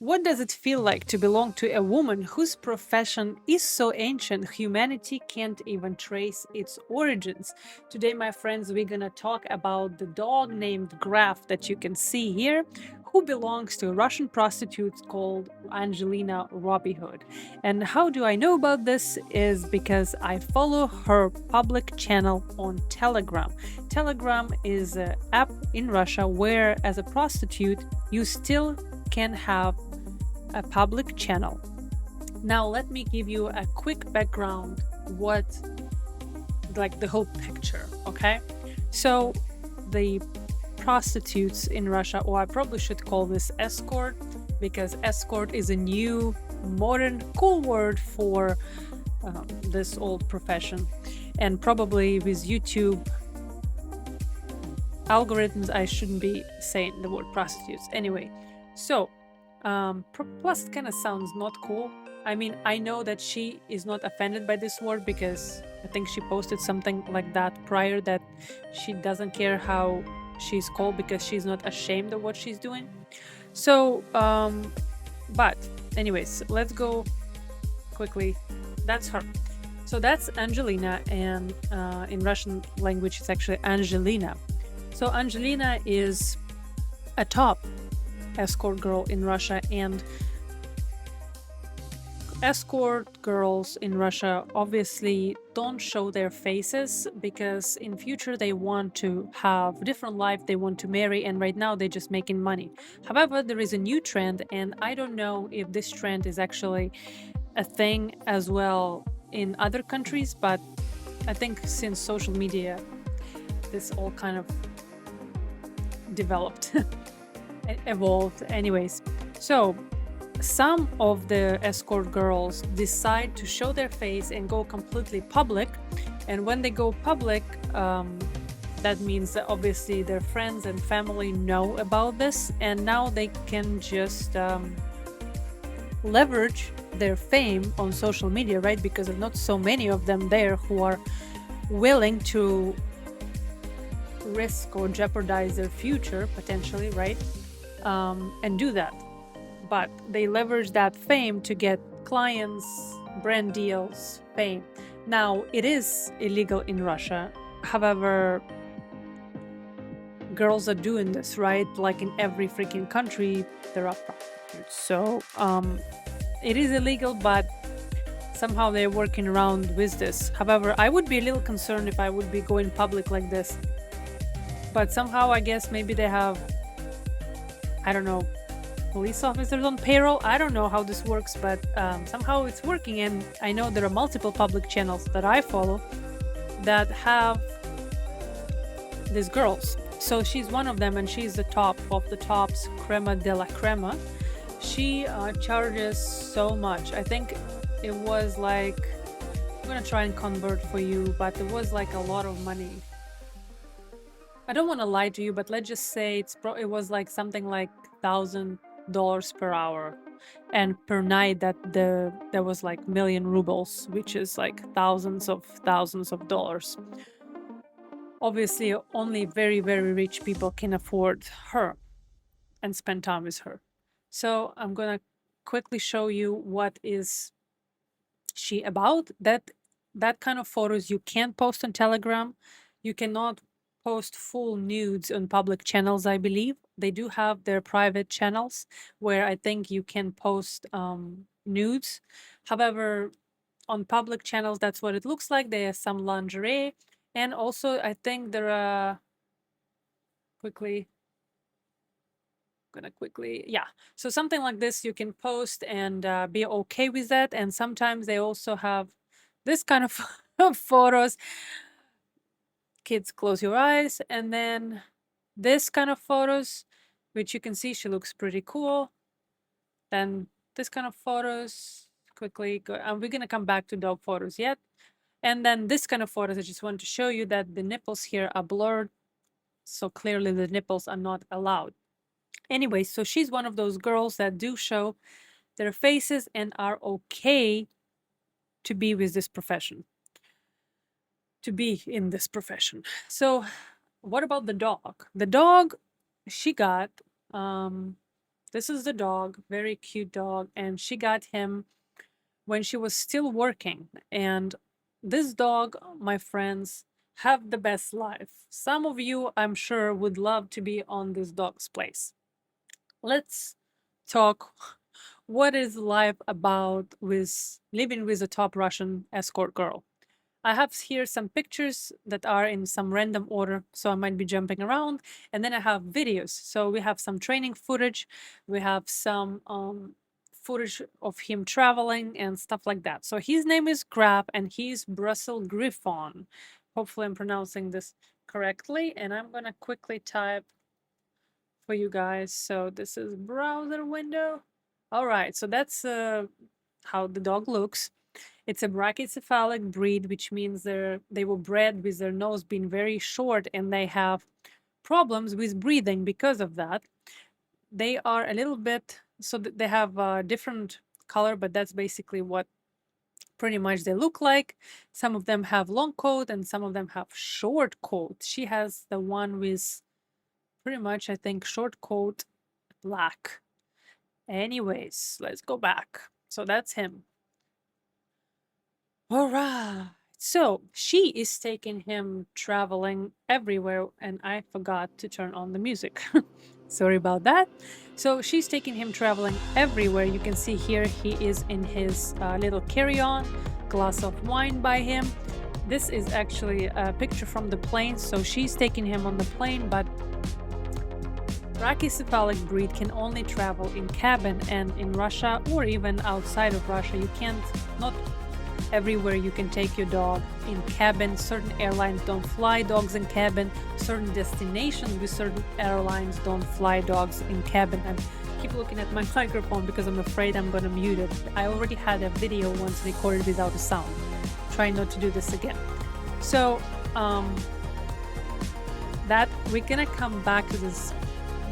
What does it feel like to belong to a woman whose profession is so ancient humanity can't even trace its origins? Today, my friends, we're gonna talk about the dog named Graf that you can see here, who belongs to a Russian prostitute called Angelina Robyhood. And how do I know about this? Is because I follow her public channel on Telegram. Telegram is an app in Russia where, as a prostitute, you still can have a public channel. Now, let me give you a quick background what like the whole picture, okay? So, the prostitutes in Russia, or I probably should call this escort because escort is a new, modern, cool word for this old profession. And probably with YouTube algorithms, I shouldn't be saying the word prostitutes. Anyway, so plus it kind of sounds not cool. I mean, I know that she is not offended by this word because I think she posted something like that prior that she doesn't care how she's called because she's not ashamed of what she's doing. So, but anyways, let's go quickly. That's her. So that's Angelina, and in Russian language, it's actually Angelina. So Angelina is a top escort girl in Russia, and escort girls in Russia obviously don't show their faces because in future they want to have a different life, they want to marry, and right now they're just making money. However, there is a new trend, and I don't know if this trend is actually a thing as well in other countries, but I think since social media, this all kind of developed, evolved. Anyways, so some of the escort girls decide to show their face and go completely public. And when they go public, that means that obviously their friends and family know about this, and now they can just leverage their fame on social media, right? Because there's not so many of them there who are willing to risk or jeopardize their future potentially, right? And do that. But they leverage that fame to get clients, brand deals, fame. Now, it is illegal in Russia. However, girls are doing this, right? Like in every freaking country, there are prostitutes. So it is illegal, but somehow they're working around with this. However, I would be a little concerned if I would be going public like this. But somehow, I guess maybe they have, I don't know, police officers on payroll. I don't know how this works, but somehow it's working. And I know there are multiple public channels that I follow that have these girls. So she's one of them, and she's the top of the tops, crema de la crema. She charges so much. I think it was like, I'm gonna try and convert for you, but it was like a lot of money. I don't want to lie to you, but let's just say it was like something like $1,000 per hour, and per night there was like million rubles, which is like thousands of dollars. Obviously, only very, very rich people can afford her and spend time with her. So I'm gonna quickly show you what is she about. That kind of photos you can't post on Telegram. You cannot post full nudes on public channels, I believe. They do have their private channels where I think you can post nudes. However, on public channels, that's what it looks like. There's some lingerie. And also, I think there are quickly yeah, so something like this you can post and be okay with that. And sometimes they also have this kind of photos. Kids, close your eyes. And then this kind of photos, which you can see she looks pretty cool. Then this kind of photos, quickly go, and we're gonna come back to dog photos yet. And then this kind of photos, I just want to show you that the nipples here are blurred, so clearly the nipples are not allowed. Anyway, so she's one of those girls that do show their faces and are okay to be with this profession, to be in this profession. So what about the dog? The dog she got this is the dog, very cute dog, and she got him when she was still working. And this dog, my friends, have the best life. Some of you, I'm sure, would love to be on this dog's place. Let's talk what is life about with living with a top Russian escort girl. I have here some pictures that are in some random order, so I might be jumping around. And then I have videos. So we have some training footage, we have some footage of him traveling and stuff like that. So his name is Graf and he's Brussels Griffon. Hopefully, I'm pronouncing this correctly. And I'm going to quickly type for you guys. So this is browser window. All right, so that's how the dog looks. It's a brachycephalic breed, which means they were bred with their nose being very short and they have problems with breathing because of that. They are a little bit, so they have a different color, but that's basically what pretty much they look like. Some of them have long coat and some of them have short coat. She has the one with pretty much, I think, short coat black. Anyways, let's go back. So that's him. All right. So she is taking him traveling everywhere, and I forgot to turn on the music. Sorry about that. So she's taking him traveling everywhere. You can see here he is in his little carry-on, glass of wine by him. This is actually a picture from the plane. So she's taking him on the plane, but brachycephalic breed can only travel in cabin, and in Russia or even outside of Russia, you can't, not everywhere you can take your dog in cabin. Certain airlines don't fly dogs in cabin. Certain destinations with certain airlines don't fly dogs in cabin. I keep looking at my microphone because I'm afraid I'm going to mute it. I already had a video once recorded without a sound. Try not to do this again. So that we're going to come back to this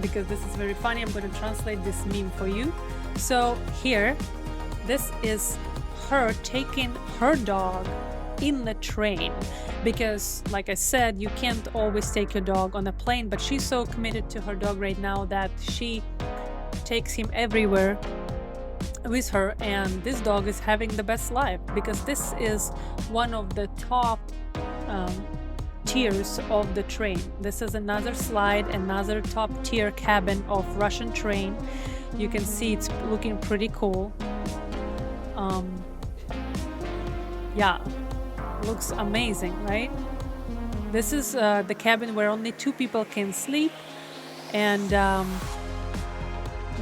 because this is very funny. I'm going to translate this meme for you. So here, this is her taking her dog in the train because, like I said, you can't always take your dog on a plane, but she's so committed to her dog right now that she takes him everywhere with her, and this dog is having the best life because this is one of the top tiers of the train. This is another slide, another top tier cabin of Russian train. You can see it's looking pretty cool. Yeah, looks amazing, right? This is the cabin where only 2 people can sleep, and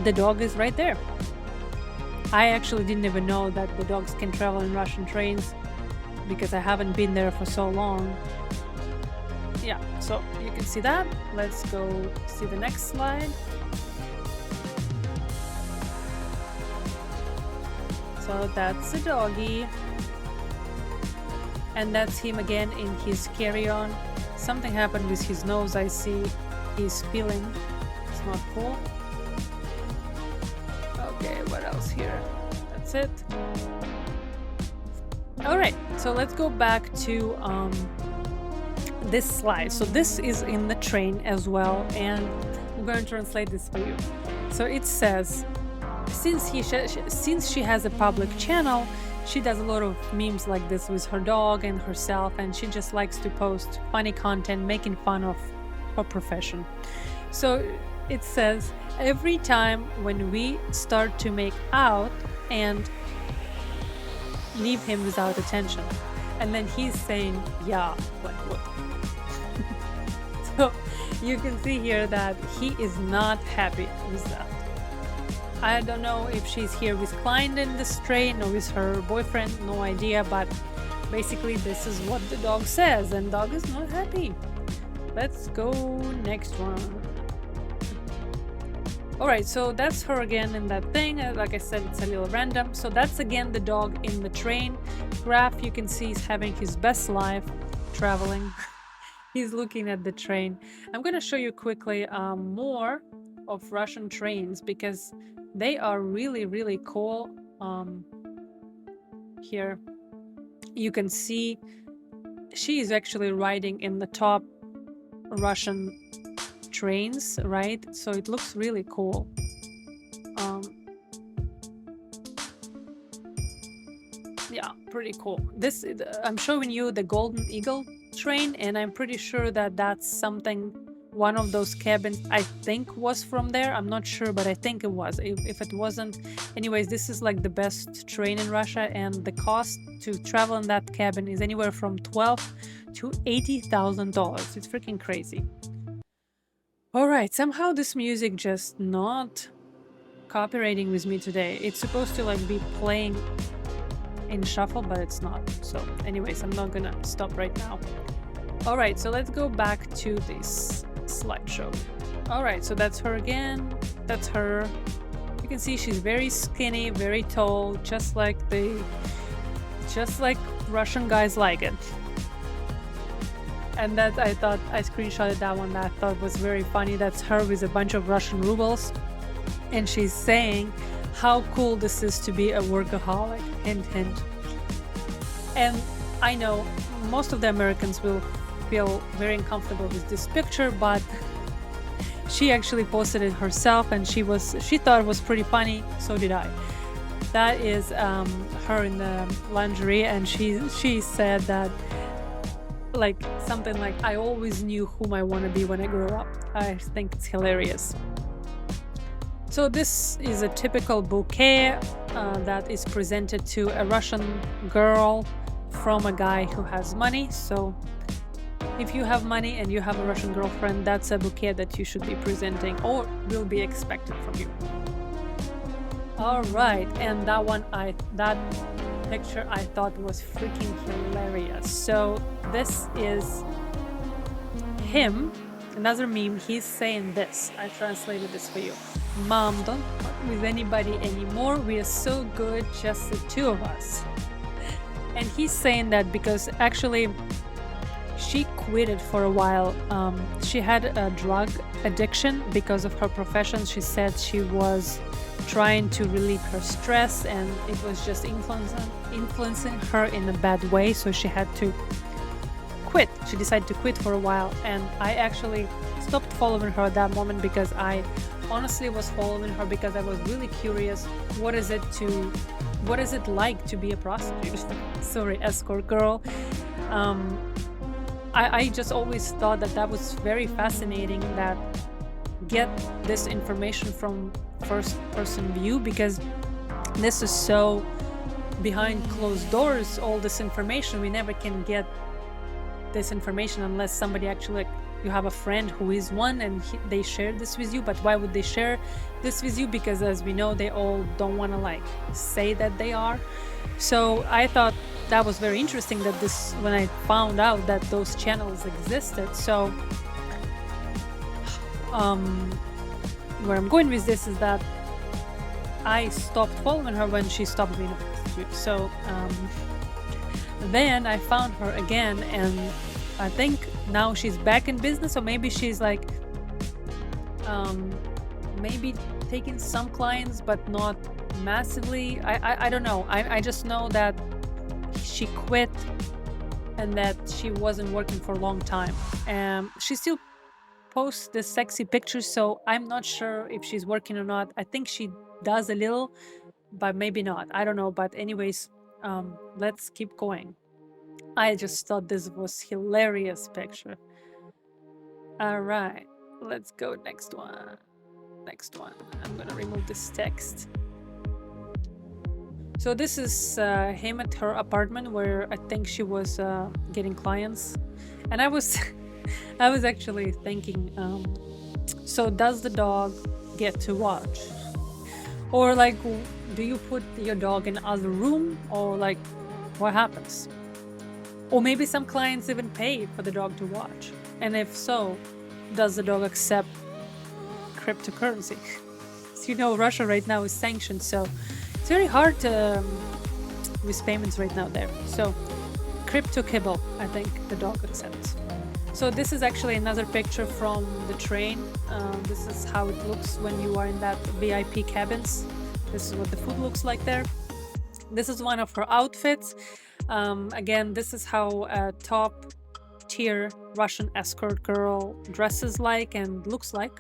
the dog is right there. I actually didn't even know that the dogs can travel in Russian trains because I haven't been there for so long. Yeah, so you can see that. Let's go see the next slide. So that's the doggy. And that's him again in his carry-on. Something happened with his nose. I see he's peeling. It's not cool. Okay, what else here? That's it. All right, so let's go back to this slide. So this is in the train as well, and I'm going to translate this for you. So it says, since she has a public channel, she does a lot of memes like this with her dog and herself, and she just likes to post funny content making fun of her profession. So it says, every time when we start to make out and leave him without attention, and then he's saying, yeah, like what? So you can see here that he is not happy with that. I don't know if she's here with client in this train or with her boyfriend, no idea, but basically this is what the dog says, and dog is not happy. Let's go next one. All right, so that's her again in that thing. Like I said, it's a little random. So that's again the dog in the train. Graf, you can see, is having his best life traveling. He's looking at the train. I'm going to show you quickly more of Russian trains because they are really, really cool. Here you can see she is actually riding in the top Russian trains, right? So it looks really cool. Yeah, pretty cool. This I'm showing you the Golden Eagle train, and I'm pretty sure that that's something. One of those cabins, I think, was from there. I'm not sure, but I think it was. If it wasn't, anyways, this is like the best train in Russia, and the cost to travel in that cabin is anywhere from $12,000 to $80,000. It's freaking crazy. All right, somehow this music just not cooperating with me today. It's supposed to like be playing in shuffle, but it's not. So anyways, I'm not gonna stop right now. All right, so let's go back to this slideshow. All right, so that's her again. That's her. You can see she's very skinny, very tall, just like Russian guys like it. And that I thought I screenshotted that one. That I thought was very funny. That's her with a bunch of Russian rubles, and she's saying how cool this is to be a workaholic. Hint, hint. And I know most of the Americans will feel very uncomfortable with this picture, but she actually posted it herself, and she thought it was pretty funny. So did I. That is her in the lingerie, and she said that like something like, I always knew whom I want to be when I grow up. I think it's hilarious. So this is a typical bouquet that is presented to a Russian girl from a guy who has money. So if you have money and you have a Russian girlfriend, that's a bouquet that you should be presenting or will be expected from you. All right, and that picture I thought was freaking hilarious. So this is him, another meme. He's saying this. I translated this for you. Mom, don't fuck with anybody anymore. We are so good, just the two of us. And he's saying that because actually she quitted for a while. She had a drug addiction because of her profession. She said she was trying to relieve her stress, and it was just influencing her in a bad way. So she had to quit. She decided to quit for a while, and I actually stopped following her at that moment because I honestly was following her because I was really curious. What is it like to be a prostitute? Sorry, escort girl. I just always thought that was very fascinating, that get this information from first person view, because this is so behind closed doors. All this information, we never can get this information unless somebody actually, you have a friend who is one and they share this with you. But why would they share this with you? Because as we know, they all don't want to like say that they are. So I thought that was very interesting that this, when I found out that those channels existed. So where I'm going with this is that I stopped following her when she stopped being a prostitute. So then I found her again, and I think now she's back in business, or maybe she's like maybe taking some clients but not massively. I don't know. I just know that she quit and that she wasn't working for a long time. She still posts the sexy pictures, so I'm not sure if she's working or not. I think she does a little, but maybe not. I don't know. But anyways, let's keep going. I just thought this was hilarious picture. All right, let's go next one. I'm gonna remove this text. So this is him at her apartment where I think she was getting clients, and I was I was actually thinking, so does the dog get to watch, or like do you put your dog in other room, or like what happens? Or maybe some clients even pay for the dog to watch, and if so, does the dog accept cryptocurrency? So, you know, Russia right now is sanctioned, so it's very hard to, with payments right now there. So crypto kibble, I think the dog accepts. So this is actually another picture from the train. This is how it looks when you are in that VIP cabins. This is what the food looks like there. This is one of her outfits. Again, this is how a top tier Russian escort girl dresses like and looks like.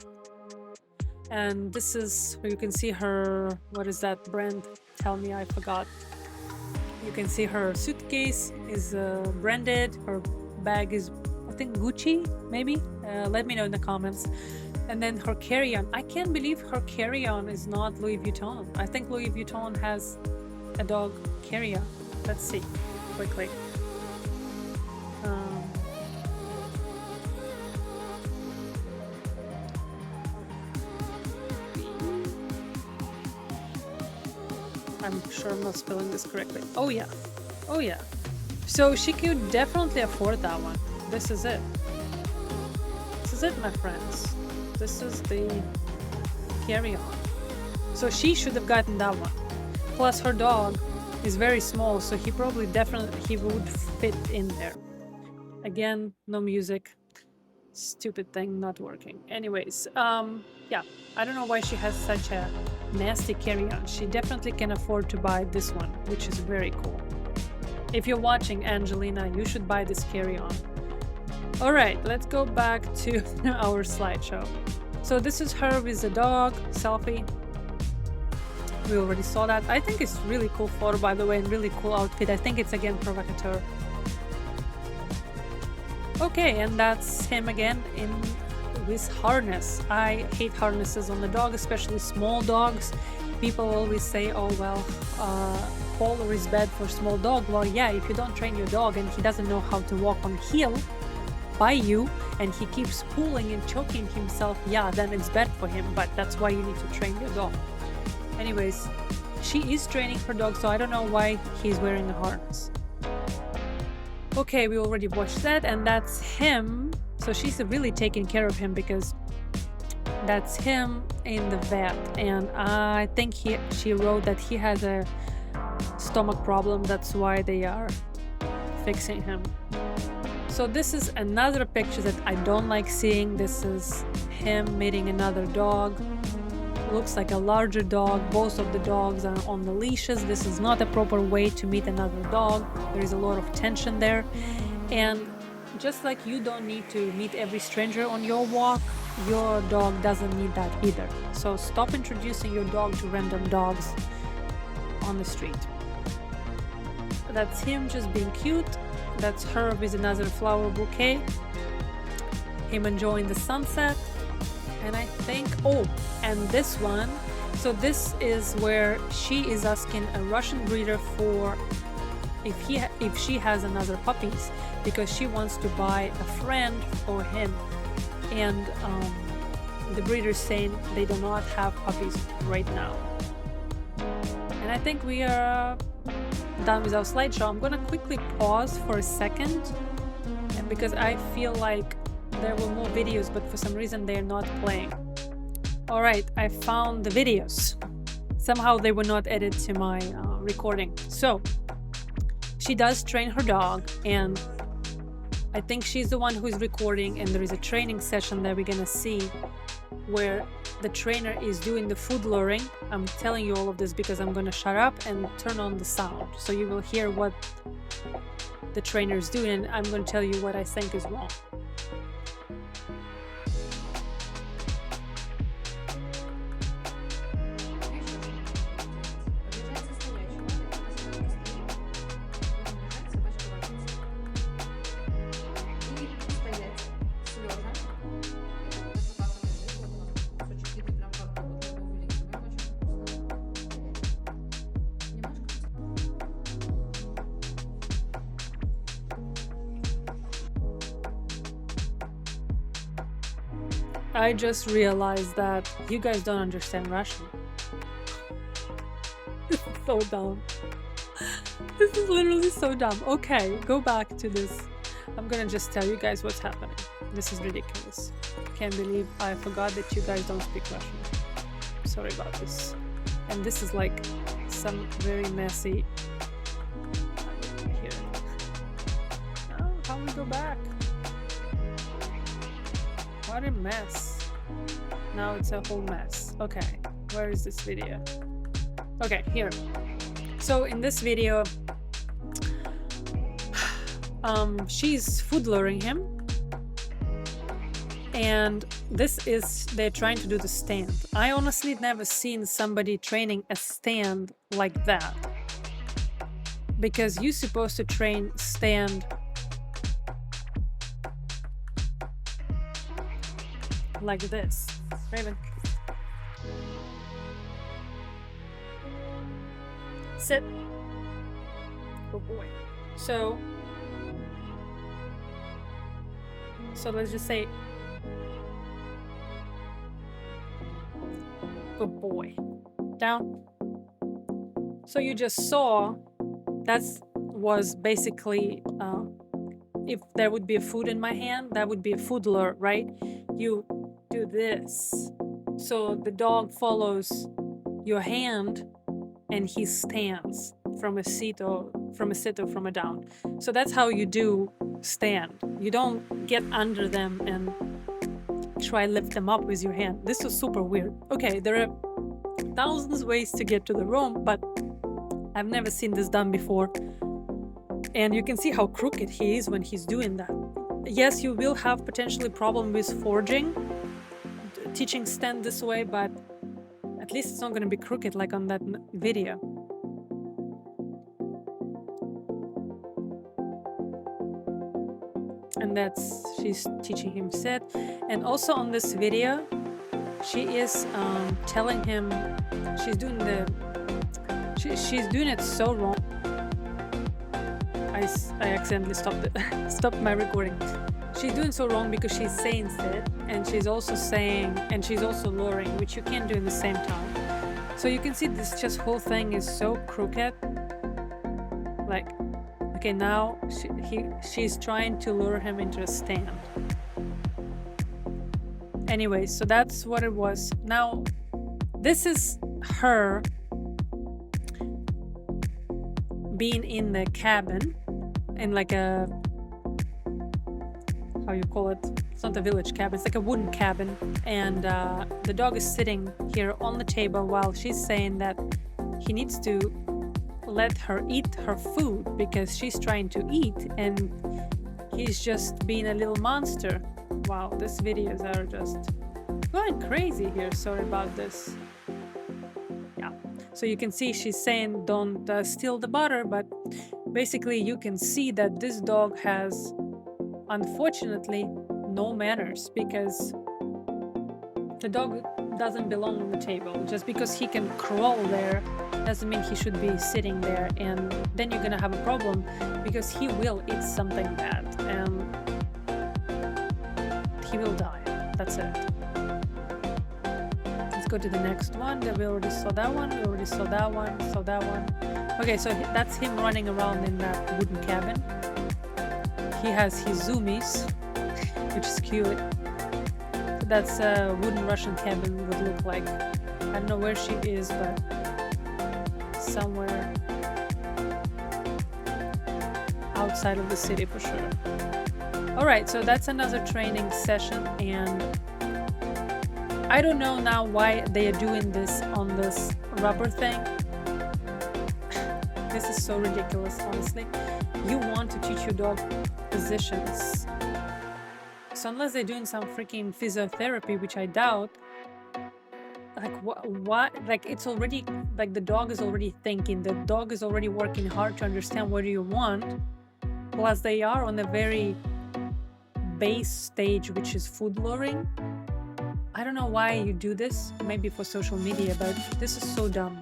And this is where you can see her, what is that brand? Tell me, I forgot. You can see her suitcase is branded. Her bag is, I think, Gucci, maybe. Let me know in the comments. And then her carry-on. I can't believe her carry-on is not Louis Vuitton. I think Louis Vuitton has a dog carry-on. Let's see quickly. I'm sure I'm not spelling this correctly. Oh yeah. Oh yeah. So she could definitely afford that one. This is it. This is it, my friends. This is the carry-on. So she should have gotten that one. Plus her dog is very small, so he probably he would fit in there. Again, no music. Stupid thing not working. Anyways, yeah, I don't know why she has such a nasty carry-on. She definitely can afford to buy this one, which is very cool. If you're watching, Angelina, you should buy this carry-on. All right, let's go back to our slideshow. So this is her with the dog selfie. We already saw that. I think it's really cool photo, by the way, and really cool outfit. I think it's again provocateur. Okay, and that's him again in with harness. I hate harnesses on the dog, especially small dogs. People always say, oh well, collar is bad for small dog. Well, yeah, if you don't train your dog and he doesn't know how to walk on heel by you and he keeps pulling and choking himself, yeah, then it's bad for him, but that's why you need to train your dog. Anyways, she is training her dog, so I don't know why he's wearing a harness. Okay, we already watched that, and that's him. So she's really taking care of him because that's him in the vet. And I think she wrote that he has a stomach problem. That's why they are fixing him. So this is another picture that I don't like seeing. This is him meeting another dog. Looks like a larger dog. Both of the dogs are on the leashes. This is not a proper way to meet another dog. There is a lot of tension there. And just like you don't need to meet every stranger on your walk, your dog doesn't need that either. So stop introducing your dog to random dogs on the street. That's him just being cute. That's her with another flower bouquet. Him enjoying the sunset. And I think, oh, and this one, so this is where she is asking a Russian breeder for if she has another puppies, because she wants to buy a friend for him. And the breeder's saying they do not have puppies right now. And I think we are done with our slideshow. I'm gonna quickly pause for a second, because I feel like there were more videos, but for some reason they're not playing. All right, I found the videos. Somehow they were not added to my recording. So she does train her dog, and I think she's the one who is recording, and there is a training session that we're gonna see where the trainer is doing the food luring. I'm telling you all of this because I'm gonna shut up and turn on the sound so you will hear what the trainer is doing, and I'm gonna tell you what I think is wrong. I just realized that you guys don't understand Russian. This is so dumb. This is literally so dumb. Okay, go back to this. I'm gonna just tell you guys what's happening. This is ridiculous. Can't believe I forgot that you guys don't speak Russian. Sorry about this. And this is like some very messy. Here. Oh, how do we go back? What a mess. Now it's a whole mess. Okay, where is this video? Okay, here. So in this video, she's food luring him, And they're trying to do the stand. I honestly never seen somebody training a stand like that, because you're supposed to train stand like this. Raven, sit. Good boy. So let's just say, good boy. Down. So you just saw that was basically, if there would be a food in my hand, that would be a food lure, right? You do this. So the dog follows your hand and he stands from a sit or from a down. So that's how you do stand. You don't get under them and try lift them up with your hand. This is super weird. Okay, there are thousands ways to get to the room, but I've never seen this done before. And you can see how crooked he is when he's doing that. Yes, you will have potentially problem with forging, teaching stand this way, but at least it's not going to be crooked like on that video. And she's teaching him sit. And also on this video, she is telling him, she's doing it so wrong. I accidentally stopped my recording. She's doing so wrong because she's saying sit, and she's also luring, which you can't do in the same time. So you can see this just whole thing is so crooked. Like, okay, now she's trying to lure him into a stand. Anyway, so that's what it was. Now, this is her being in the cabin, in like a, how you call it? It's not a village cabin, it's like a wooden cabin. And the dog is sitting here on the table while she's saying that he needs to let her eat her food because she's trying to eat and he's just being a little monster. Wow, these videos are just going crazy here. Sorry about this. Yeah, so you can see she's saying don't steal the butter, but basically you can see that this dog has, unfortunately, no manners, because the dog doesn't belong on the table. Just because he can crawl there doesn't mean he should be sitting there, and then you're gonna have a problem because he will eat something bad and he will die. That's it. Let's go to the next one. We already saw that one. We already saw that one. Saw that one. Okay, so that's him running around in that wooden cabin. He has his zoomies, which is cute. That's a wooden Russian cabin would look like. I don't know where she is, but somewhere outside of the city for sure. Alright, so that's another training session, and I don't know now why they are doing this on this rubber thing. This is so ridiculous, honestly. You want to teach your dog positions. So unless they're doing some freaking physiotherapy, which I doubt, like what? Like it's already, like the dog is already thinking, the dog is already working hard to understand what do you want. Plus they are on a very base stage, which is food luring. I don't know why you do this, maybe for social media, but this is so dumb.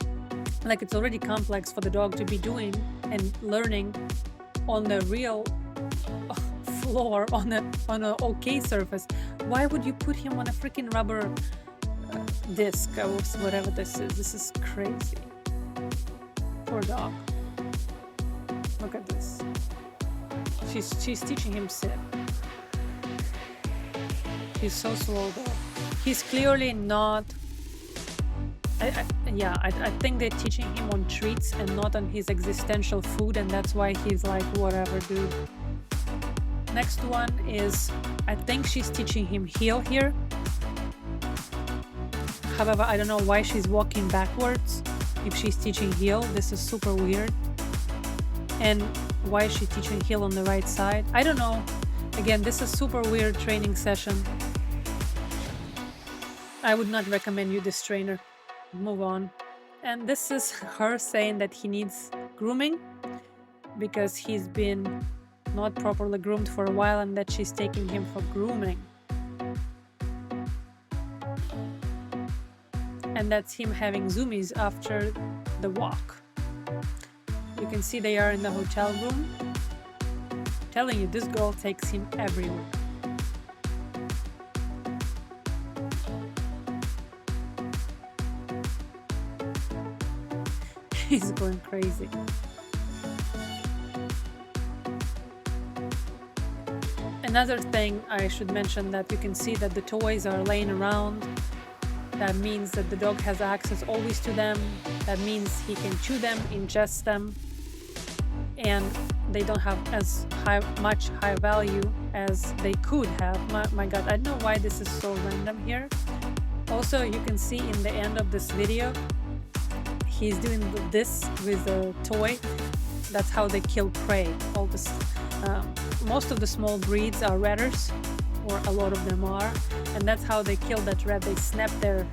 Like it's already complex for the dog to be doing and learning on the real floor, on a okay surface. Why would you put him on a freaking rubber disc or whatever this is? This is crazy. Poor dog. Look at this. She's teaching him sit. He's so slow though. He's clearly not. I think they're teaching him on treats and not on his existential food, and that's why he's like, whatever, dude. Next one is, I think she's teaching him heel here. However, I don't know why she's walking backwards if she's teaching heel. This is super weird. And why is she teaching heel on the right side? I don't know. Again, this is super weird training session. I would not recommend you this trainer. Move on. And this is her saying that he needs grooming because he's been not properly groomed for a while and that she's taking him for grooming. And that's him having zoomies after the walk. You can see they are in the hotel room. I'm telling you, this girl takes him everywhere. He's going crazy. Another thing I should mention, that you can see that the toys are laying around. That means that the dog has access always to them. That means he can chew them, ingest them, and they don't have as much high value as they could have. My God, I don't know why this is so random here. Also, you can see in the end of this video, he's doing this with the toy. That's how they kill prey. All this, most of the small breeds are ratters, or a lot of them are, and that's how they kill that rat. They snap their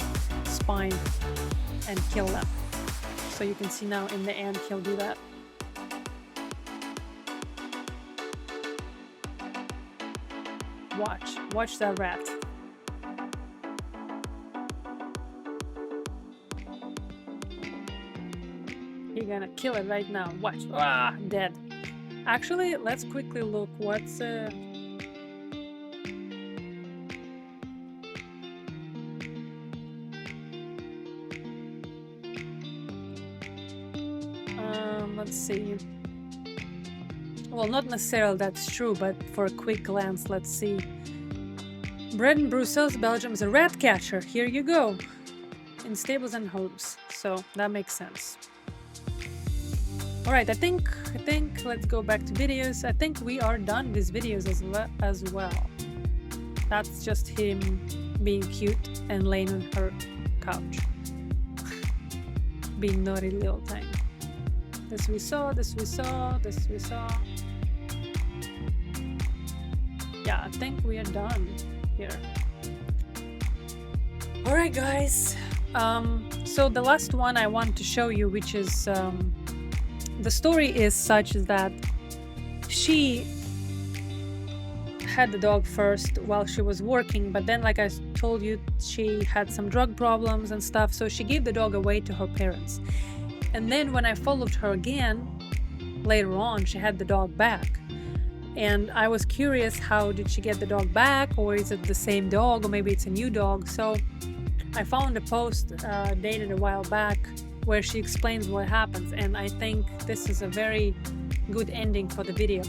spine and kill them. So you can see now in the end he'll do that. Watch that rat. You're gonna kill it right now. Watch. Ah, dead. Actually, let's quickly look what's let's see. Well, not necessarily that's true, but for a quick glance, let's see. Bred in Brussels, Belgium, is a rat catcher. Here you go. In stables and homes. So that makes sense. All right, I think let's go back to videos. I think we are done with videos as well. That's just him being cute and laying on her couch. Being naughty little thing. This we saw. Yeah, I think we are done here. All right, guys. So the last one I want to show you, which is the story is such that she had the dog first while she was working, but then, like I told you, she had some drug problems and stuff, so she gave the dog away to her parents. And then when I followed her again later on, she had the dog back. And I was curious, how did she get the dog back, or is it the same dog, or maybe it's a new dog? So I found a post dated a while back where she explains what happens, and I think this is a very good ending for the video.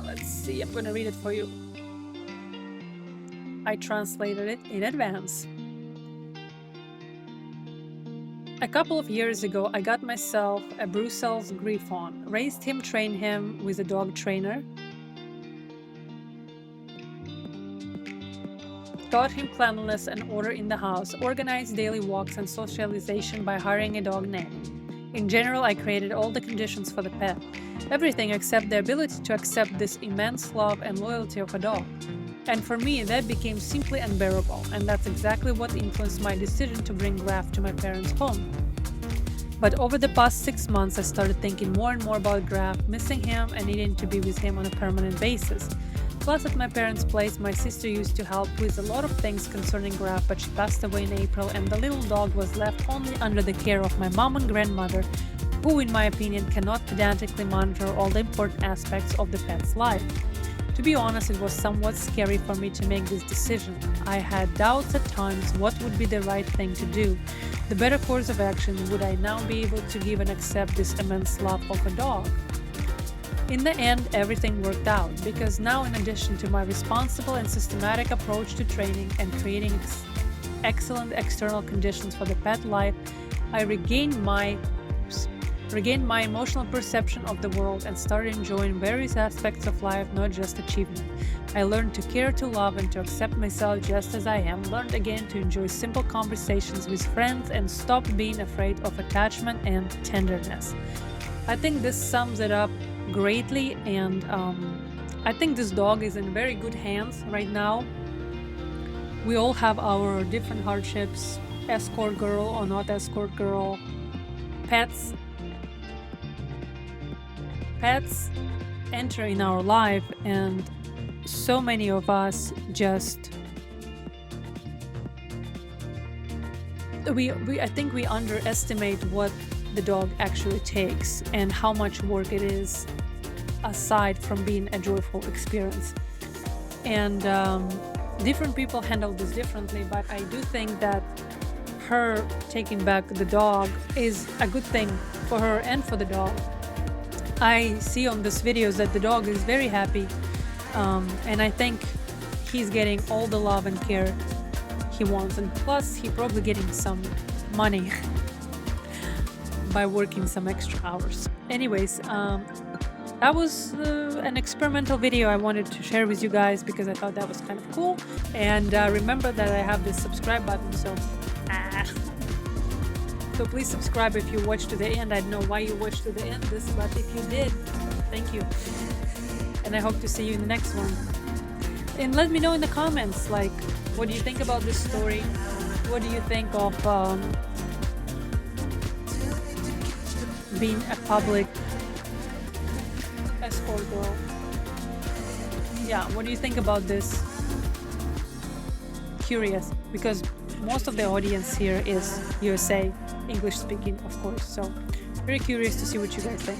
Let's see, I'm gonna read it for you. I translated it in advance. A couple of years ago, I got myself a Brussels Griffon, raised him, trained him with a dog trainer, taught him cleanliness and order in the house, organized daily walks and socialization by hiring a dog nanny. In general, I created all the conditions for the pet, everything except the ability to accept this immense love and loyalty of a dog. And for me, that became simply unbearable, and that's exactly what influenced my decision to bring Graf to my parents' home. But over the past 6 months, I started thinking more and more about Graf, missing him and needing to be with him on a permanent basis. Plus, at my parents' place, my sister used to help with a lot of things concerning Graf, but she passed away in April, and the little dog was left only under the care of my mom and grandmother, who, in my opinion, cannot pedantically monitor all the important aspects of the pet's life. To be honest, it was somewhat scary for me to make this decision. I had doubts at times what would be the right thing to do. The better course of action, would I now be able to give and accept this immense love of a dog? In the end, everything worked out, because now, in addition to my responsible and systematic approach to training and creating excellent external conditions for the pet life, I regained my emotional perception of the world and started enjoying various aspects of life, not just achievement. I learned to care, to love, and to accept myself just as I am, learned again to enjoy simple conversations with friends, and stopped being afraid of attachment and tenderness. I think this sums it up greatly, and I think this dog is in very good hands right now. We all have our different hardships, escort girl or not escort girl, pets. Pets enter in our life, and so many of us just I think we underestimate what the dog actually takes and how much work it is aside from being a joyful experience. And different people handle this differently, but I do think that her taking back the dog is a good thing for her and for the dog. I see on this videos that the dog is very happy, and I think he's getting all the love and care he wants, and plus he probably getting some money by working some extra hours. Anyways, that was an experimental video I wanted to share with you guys because I thought that was kind of cool. And remember that I have this subscribe button, so so please subscribe if you watched to the end. I don't know why you watched to the end this, but if you did, thank you. And I hope to see you in the next one. And let me know in the comments, like, what do you think about this story? What do you think of being a public escort girl? Yeah, what do you think about this? Curious, because most of the audience here is USA, English speaking, of course. So very curious to see what you guys think.